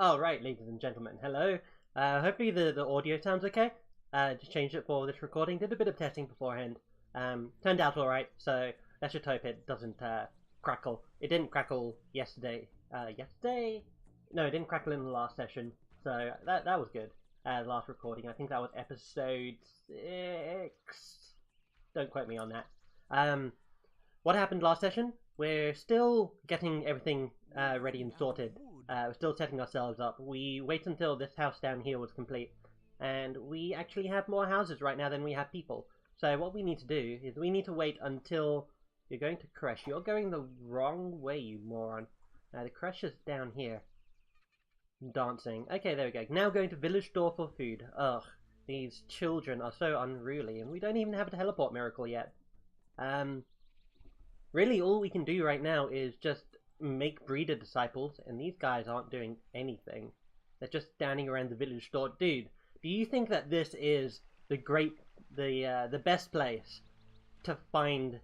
Oh, right, ladies and gentlemen, hello. Hopefully the audio sounds okay. Just changed it for this recording. Did a bit of testing beforehand. Turned out alright, so let's just hope it doesn't crackle. It didn't crackle yesterday. Yesterday? No, it didn't crackle in the last session, so that was good. The last recording, I think that was episode 6. Don't quote me on that. What happened last session? We're still getting everything ready and sorted. We're still setting ourselves up. We wait until this house down here was complete, and we actually have more houses right now than we have people. So what we need to do is we need to wait until... You're going to crash. You're going the wrong way, you moron. The crash is down here. Dancing. Okay, there we go. Now going to village store for food. Ugh, these children are so unruly, and we don't even have a teleport miracle yet. Really all we can do right now is just make breeder disciples, and these guys aren't doing anything. They're just standing around the village store. Dude, do you think that this is the best place to find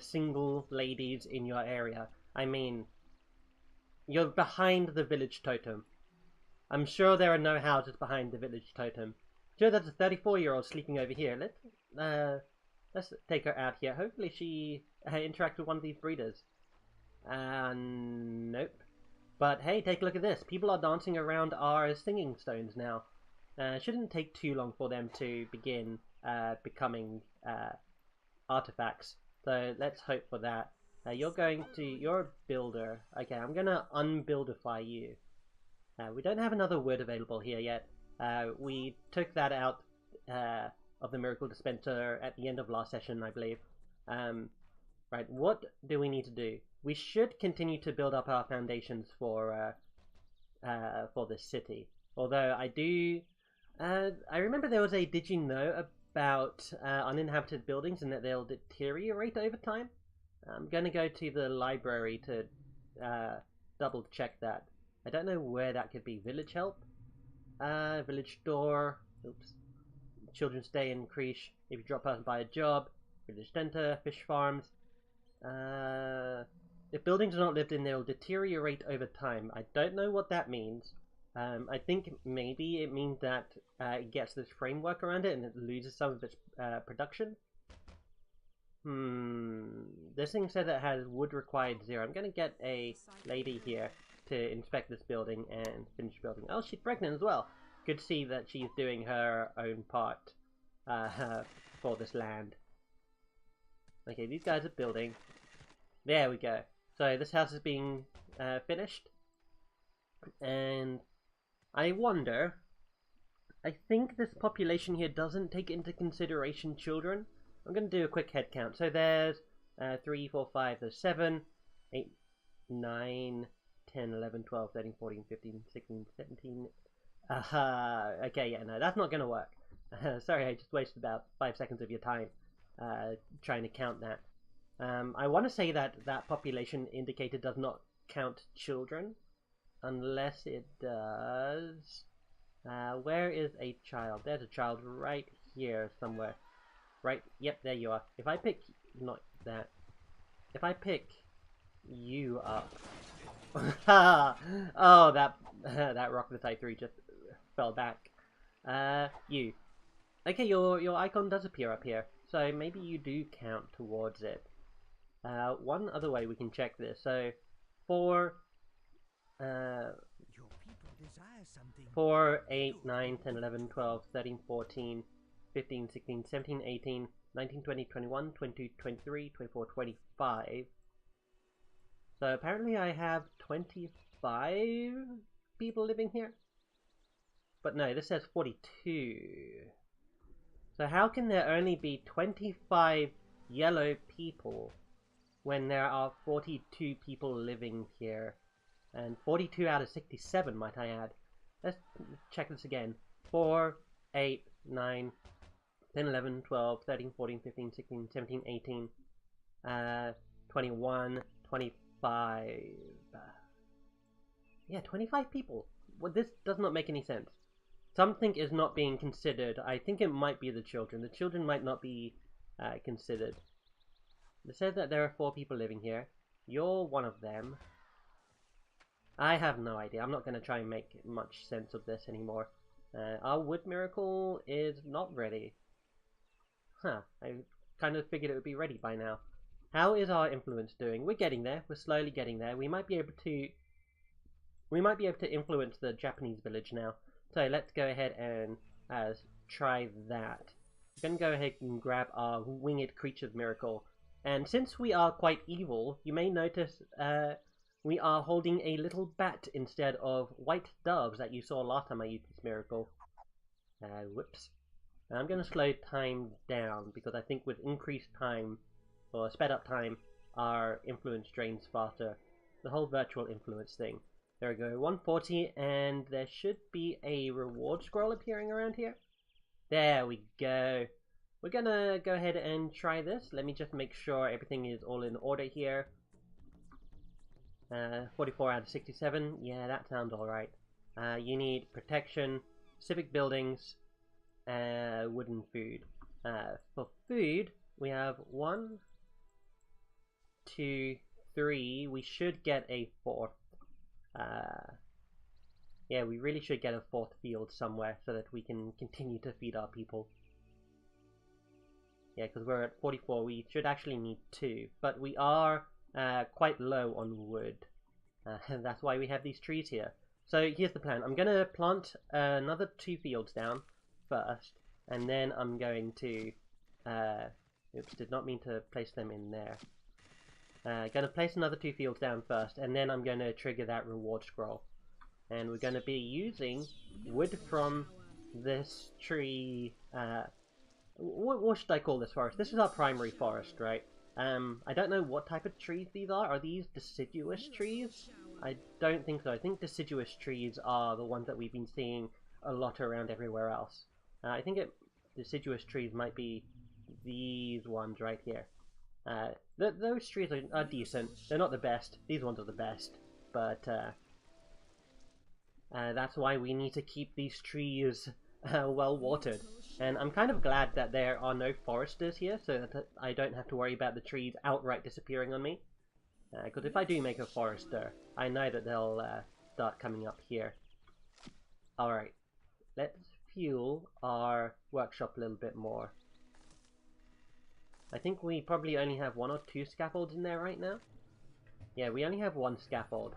single ladies in your area? I mean, you're behind the village totem. I'm sure there are no houses behind the village totem. Sure, there's a 34-year-old sleeping over here. Let's take her out here. Hopefully she interacts with one of these breeders. Nope. But hey, take a look at this. People are dancing around our singing stones now. Shouldn't take too long for them to begin becoming artifacts. So let's hope for that. You're a builder. Okay, I'm gonna unbuildify you. We don't have another word available here yet. We took that out of the miracle dispenser at the end of last session, I believe. Right, what do we need to do? We should continue to build up our foundations for this city. Although I remember there was a did you know about uninhabited buildings and that they'll deteriorate over time. I'm gonna go to the library to double check that. I don't know where that could be. Village help, village store. Oops. Children's day in creche. If you drop out by a job, village center, fish farms. If buildings are not lived in, they'll deteriorate over time. I don't know what that means. I think maybe it means that it gets this framework around it and it loses some of its production. This thing said it has wood required 0. I'm gonna get a lady here to inspect this building and finish building. Oh, she's pregnant as well. Good to see that she's doing her own part for this land. Okay, these guys are building. There we go. So this house is being finished. And I wonder... I think this population here doesn't take into consideration children. I'm going to do a quick head count. So there's 3, 4, 5, there's 7, 8, 9, 10, 11, 12, 13, 14, 15, 16, 17... okay, yeah, no, that's not going to work. Sorry, I just wasted about 5 seconds of your time trying to count that. I want to say that that population indicator does not count children, unless it does. Where is a child? There's a child right here somewhere. Right, yep, there you are. If I pick, not that. If I pick you up. Oh, that rock that I threw just fell back. You. Okay, your icon does appear up here, so maybe you do count towards it. One other way we can check this. So, for 8, 9, 10, 11, 12, 13, 14, 15, 16, 17, 18, 19, 20, 21, 22, 23, 24, 25. So apparently I have 25 people living here. But no, this says 42. So how can there only be 25 yellow people when there are 42 people living here? And 42 out of 67, might I add. Let's check this again. 4, 8, 9, 10, 11, 12, 13, 14, 15, 16, 17, 18, 21, 25. Yeah, 25 people. Well, this does not make any sense. Something is not being considered. I think it might be the children. The children might not be considered. It says that there are 4 people living here. You're one of them. I have no idea. I'm not going to try and make much sense of this anymore. Our wood miracle is not ready. Huh, I kind of figured it would be ready by now. How is our influence doing? We're getting there. We're slowly getting there. We might be able to influence the Japanese village now. So let's go ahead and try that. I'm going to go ahead and grab our winged creatures miracle. And since we are quite evil, you may notice we are holding a little bat instead of white doves that you saw last time I used this miracle. Whoops. I'm going to slow time down because I think with increased time, or sped up time, our influence drains faster. The whole virtual influence thing. There we go, 140, and there should be a reward scroll appearing around here. There we go. We're gonna go ahead and try this. Let me just make sure everything is all in order here. 44 out of 67. Yeah, that sounds alright. You need protection, civic buildings, wooden food. For food, we have 1, 2, 3. We should get a 4th. Yeah, we really should get a 4th field somewhere so that we can continue to feed our people. Yeah, because we're at 44, we should actually need 2, but we are quite low on wood. That's why we have these trees here. So here's the plan. I'm going to plant another 2 fields down first, and then I'm going to... oops, did not mean to place them in there. Going to place another 2 fields down first, and then I'm going to trigger that reward scroll. And we're going to be using wood from this tree. What should I call this forest? This is our primary forest, right? I don't know what type of trees these are. Are these deciduous trees? I don't think so. I think deciduous trees are the ones that we've been seeing a lot around everywhere else. I think deciduous trees might be these ones right here. Those trees are decent. They're not the best. These ones are the best. But that's why we need to keep these trees well watered. And I'm kind of glad that there are no foresters here, so that I don't have to worry about the trees outright disappearing on me. Because if I do make a forester, I know that they'll start coming up here. Alright, let's fuel our workshop a little bit more. I think we probably only have 1 or 2 scaffolds in there right now. Yeah, we only have 1 scaffold.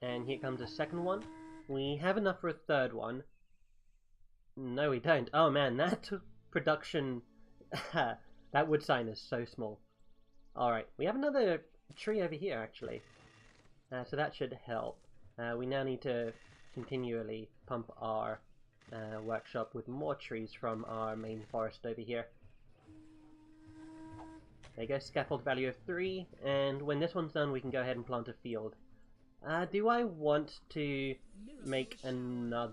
And here comes a second one. We have enough for a 3rd one. No, we don't. Oh man, that production... that wood sign is so small. Alright, we have another tree over here, actually. So that should help. We now need to continually pump our workshop with more trees from our main forest over here. There you go, scaffold value of 3, and when this one's done we can go ahead and plant a field. Do I want to make another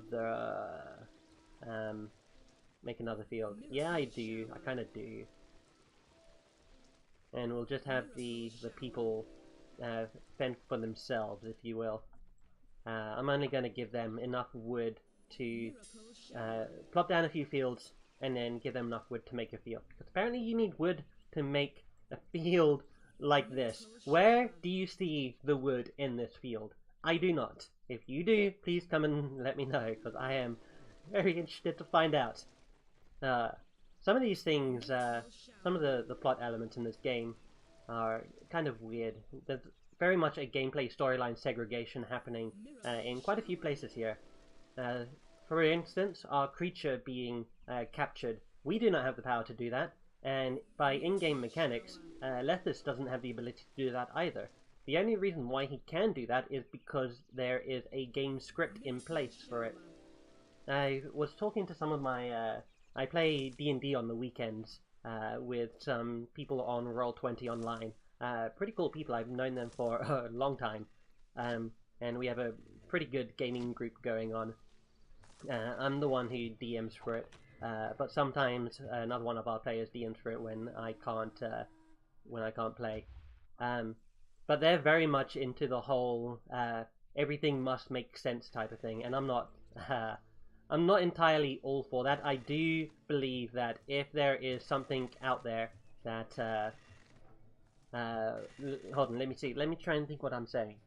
field? Yeah, I do. I kind of do. And we'll just have the people fend for themselves, if you will. I'm only going to give them enough wood to plop down a few fields and then give them enough wood to make a field. Because apparently you need wood to make a field like this. Where do you see the wood in this field? I do not. If you do, please come and let me know, because I am very interested to find out. Some of these things, some of the plot elements in this game are kind of weird. There's very much a gameplay storyline segregation happening in quite a few places here. For instance, our creature being captured. We do not have the power to do that, and by in-game mechanics, Lethus doesn't have the ability to do that either. The only reason why he can do that is because there is a game script in place for it. I was talking to some of my... I play D&D on the weekends with some people on Roll20 online. Pretty cool people, I've known them for a long time. And we have a pretty good gaming group going on. I'm the one who DMs for it. But sometimes another one of our players DMs for it when I can't play. But they're very much into the whole everything must make sense type of thing, and I'm not entirely all for that. I do believe that if there is something out there that Hold on, let me see. Let me try and think what I'm saying.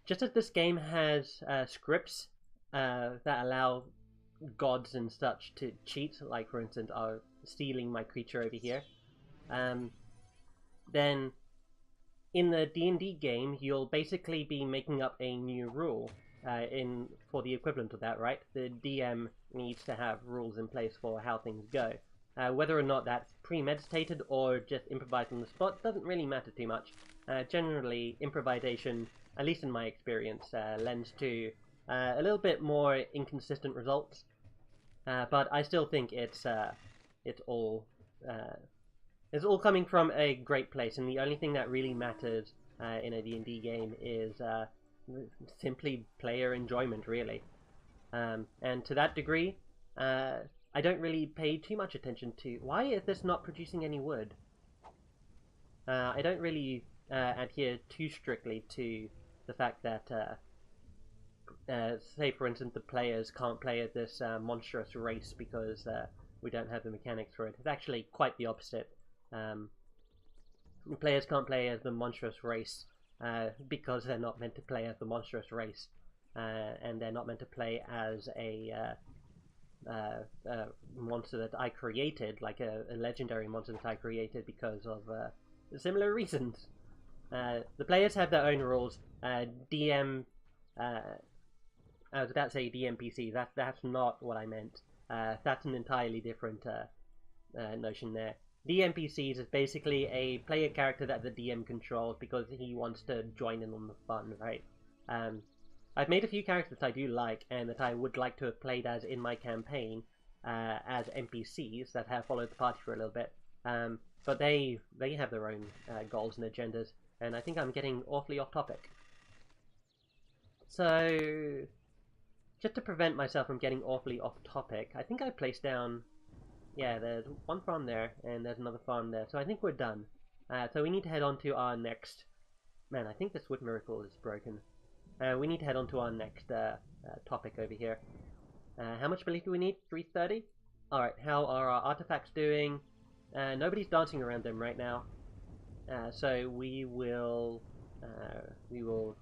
Just as this game has scripts that allow gods and such to cheat, like for instance, stealing my creature over here, then in the D&D game, you'll basically be making up a new rule for the equivalent of that, right? The DM needs to have rules in place for how things go. Whether or not that's premeditated or just improvised on the spot doesn't really matter too much. Generally, improvisation, at least in my experience, lends to a little bit more inconsistent results. But I still think it's all coming from a great place, and the only thing that really matters in a D&D game is simply player enjoyment, really. And to that degree, I don't really pay too much attention to why is this not producing any wood. I don't really adhere too strictly to the fact that, say for instance, the players can't play as this monstrous race because we don't have the mechanics for it. It's actually quite the opposite. Players can't play as the monstrous race because they're not meant to play as the monstrous race, and they're not meant to play as a monster that I created, like a legendary monster that I created, because of similar reasons. The players have their own rules. DM, I was about to say DMPC. That's not what I meant. That's an entirely different notion there. DMPCs is basically a player character that the DM controls because he wants to join in on the fun, right? I've made a few characters that I do like and that I would like to have played as in my campaign as NPCs that have followed the party for a little bit. But they have their own goals and agendas, and I think I'm getting awfully off topic. So, just to prevent myself from getting awfully off topic, I think I placed down... Yeah, there's one farm there, and there's another farm there, so I think we're done. So we need to head on to our next... Man, I think this wood miracle is broken. We need to head on to our next topic over here. How much belief do we need? 330? Alright, how are our artifacts doing? Nobody's dancing around them right now. So we will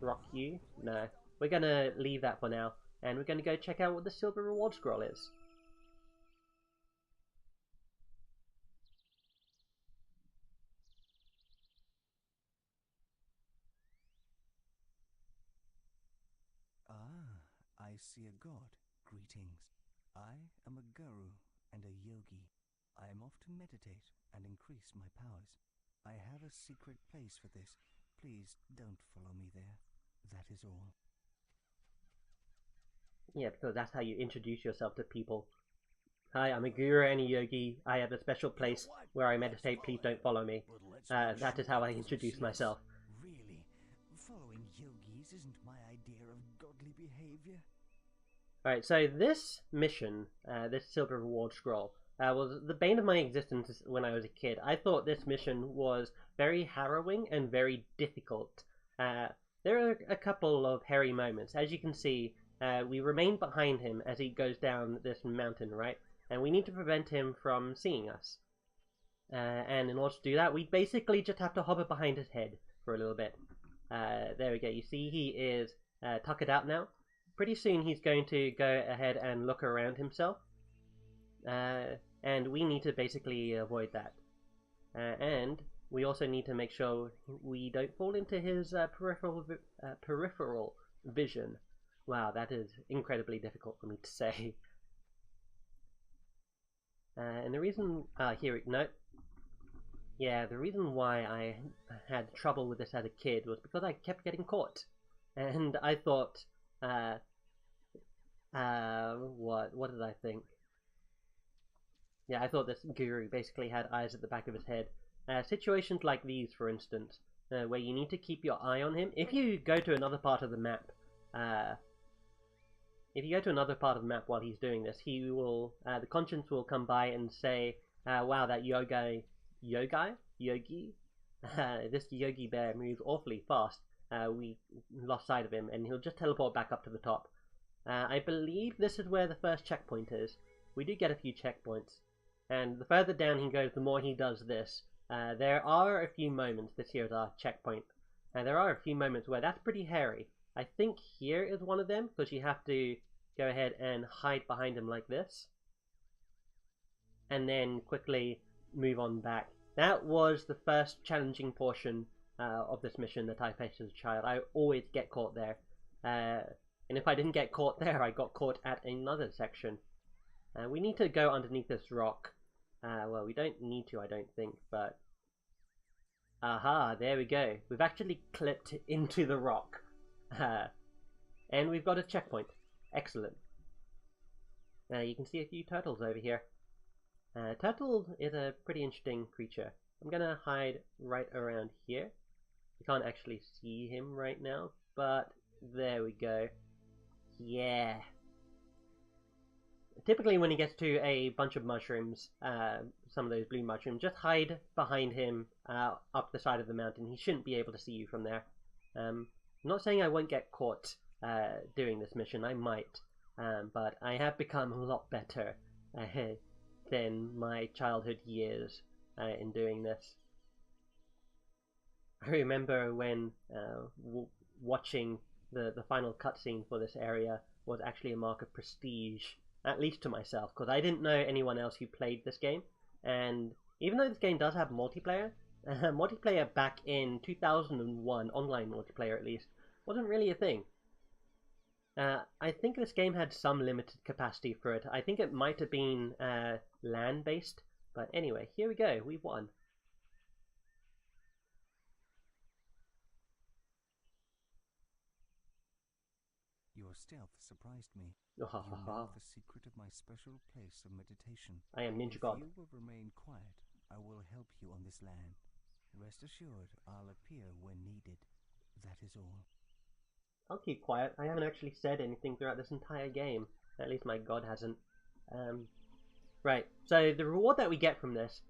rock you. No, we're gonna leave that for now, and we're gonna go check out what the silver reward scroll is. I see a god. Greetings. I am a guru and a yogi. I am off to meditate and increase my powers. I have a secret place for this. Please don't follow me there. That is all. Yeah, because that's how you introduce yourself to people. Hi, I'm a guru and a yogi. I have a special place where I meditate. Please don't follow me. That is how I introduce myself. Really? Following yogis isn't my idea of godly behavior. Alright, so this mission, this silver reward scroll, was the bane of my existence when I was a kid. I thought this mission was very harrowing and very difficult. There are a couple of hairy moments. As you can see, we remain behind him as he goes down this mountain, right? And we need to prevent him from seeing us. And in order to do that, we basically just have to hover behind his head for a little bit. There we go. You see he is tuckered out now. Pretty soon he's going to go ahead and look around himself. And we need to basically avoid that. And we also need to make sure we don't fall into his peripheral vision. Wow, that is incredibly difficult for me to say. And the reason... Yeah, the reason why I had trouble with this as a kid was because I kept getting caught. And I thought... what did I think? Yeah, I thought this guru basically had eyes at the back of his head. Situations like these, for instance, where you need to keep your eye on him. If you go to another part of the map, while he's doing this, he will, the conscience will come by and say, wow, that Yogi, this Yogi bear moves awfully fast. We lost sight of him, and he'll just teleport back up to the top. I believe this is where the first checkpoint is. We do get a few checkpoints. And the further down he goes, the more he does this. There are a few moments, this here is our checkpoint, and there are a few moments where that's pretty hairy. I think here is one of them, because you have to go ahead and hide behind him like this, and then quickly move on back. That was the first challenging portion of this mission that I faced as a child. I always get caught there. And if I didn't get caught there, I got caught at another section. We need to go underneath this rock. Well, we don't need to, I don't think, but... Aha, there we go. We've actually clipped into the rock. And we've got a checkpoint. Excellent. You can see a few turtles over here. Turtle is a pretty interesting creature. I'm gonna hide right around here. You can't actually see him right now, but there we go. Yeah. Typically when he gets to a bunch of mushrooms, some of those blue mushrooms, just hide behind him up the side of the mountain. He shouldn't be able to see you from there. I'm not saying I won't get caught doing this mission. I might, but I have become a lot better than my childhood years in doing this. I remember when watching the final cutscene for this area was actually a mark of prestige, at least to myself, because I didn't know anyone else who played this game. And even though this game does have multiplayer, multiplayer back in 2001, online multiplayer at least, wasn't really a thing. I think this game had some limited capacity for it. I think it might have been LAN based, but anyway, here we go, we won. Your stealth surprised me. You know the secret of my special place of meditation. I am Ninja God. If you will remain quiet, I will help you on this land. Rest assured, I'll appear when needed. That is all. I'll keep quiet. I haven't actually said anything throughout this entire game. At least my god hasn't. Right, so the reward that we get from this,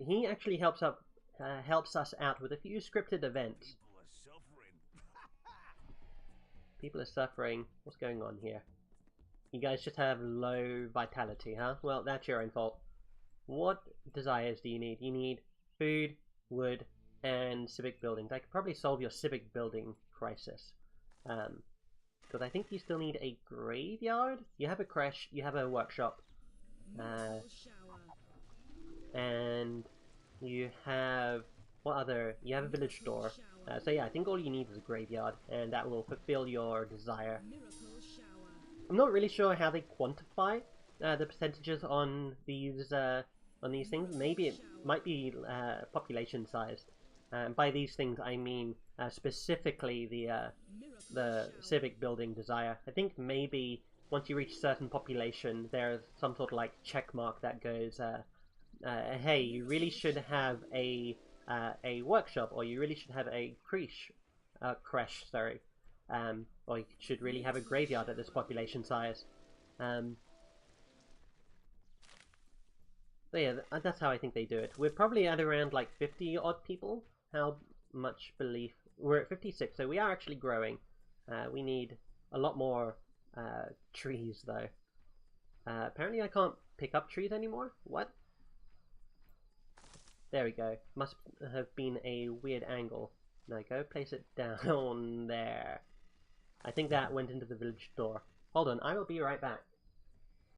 he actually helps us out with a few scripted events. People are suffering. What's going on here? You guys just have low vitality, huh? Well, that's your own fault. What desires do you need? You need food, wood, and civic buildings. I could probably solve your civic building crisis. Because I think you still need a graveyard? You have a creche, you have a workshop. And you have... what other? You have a village store. So yeah, I think all you need is a graveyard, and that will fulfill your desire. I'm not really sure how they quantify the percentages on these things. Maybe it might be population sized. By these things, I mean specifically the civic building desire. I think maybe once you reach a certain population, there's some sort of like check mark that goes, hey, you really should have a workshop, or you really should have a creche, or you should really have a graveyard at this population size. So yeah, that's how I think they do it. We're probably at around like 50 odd people. How much belief? We're at 56, so we are actually growing. We need a lot more trees though. Apparently I can't pick up trees anymore? What? There we go. Must have been a weird angle. No, go place it down there. I think that went into the village store. Hold on, I will be right back.